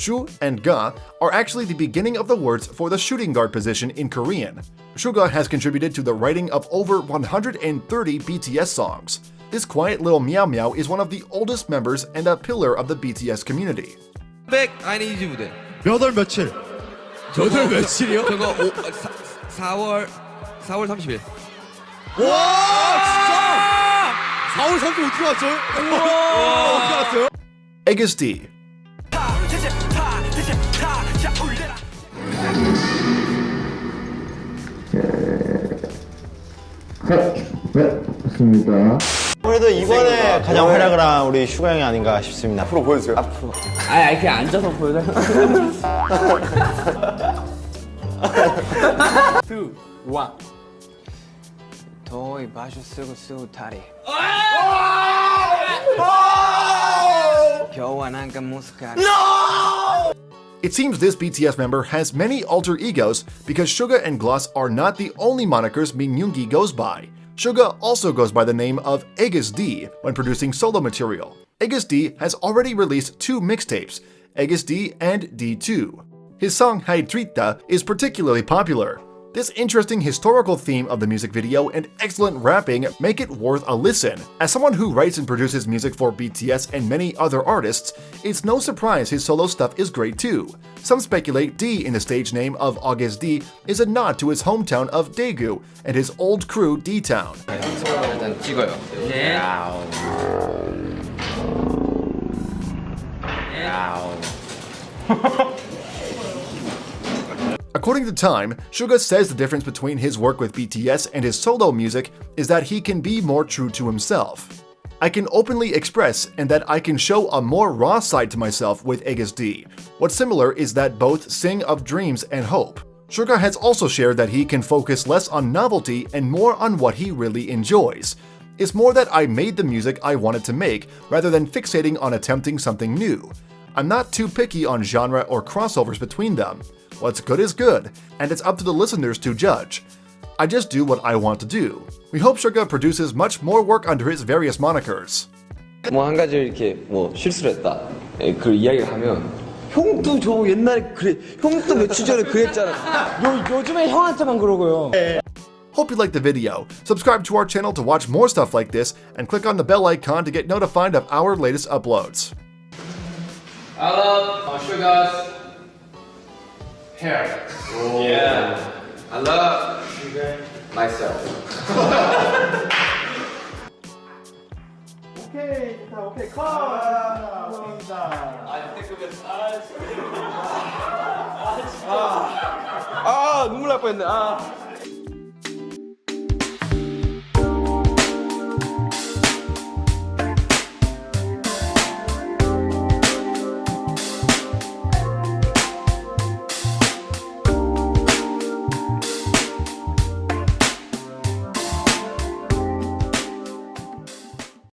Shu and ga are actually the beginning of the words for the shooting guard position in Korean. Suga has contributed to the writing of over 130 BTS songs. This quiet little meow meow is one of the oldest members and a pillar of the BTS community. 백 아니지 무대. 몇 월 며칠? 몇 월 며칠이요? 저거 4월 30일. 와 진짜! 4월 30일 어떻게 왔죠? 어떻게 왔어요? Aegis D. 그래도 이번에 가장 활약을 한 우리 슈가 형이 아닌가 싶습니다. 앞으로 보여주세요. 아니 그냥 앉아서 보여줘. 2, 1. 더위 마셔 쓰고 다리. 겨와 난가 무스카리. It seems this BTS member has many alter egos because Suga and Gloss are not the only monikers Min Yoongi goes by. Suga also goes by the name of Aegis D when producing solo material. Aegis D has already released 2 mixtapes, Aegis D and D2. His song Haidrita is particularly popular. This interesting historical theme of the music video and excellent rapping make it worth a listen. As someone who writes and produces music for BTS and many other artists, it's no surprise his solo stuff is great too. Some speculate D in the stage name of August D is a nod to his hometown of Daegu and his old crew D-Town. 일단 찍어요. 네. According to Time, Suga says the difference between his work with BTS and his solo music is that he can be more true to himself. I can openly express and that I can show a more raw side to myself with Aegis D. What's similar is that both sing of dreams and hope. Suga has also shared that he can focus less on novelty and more on what he really enjoys. It's more that I made the music I wanted to make rather than fixating on attempting something new. I'm not too picky on genre or crossovers between them. What's good is good, and it's up to the listeners to judge. I just do what I want to do. We hope Suga produces much more work under his various monikers. 뭐 한 가지 이렇게 뭐 실수를 했다. 그 이야기를 하면 형도 저 옛날에 그래. 형도 며칠 전에 그랬잖아. 요즘에 형한테만 그러고요. Hope you liked the video. Subscribe to our channel to watch more stuff like this, and click on the bell icon to get notified of our latest uploads. I love Suga's hair. Yeah. I love myself. 오케이, 컷. 감사합니다. 아 눈물 날 뻔했네. 아.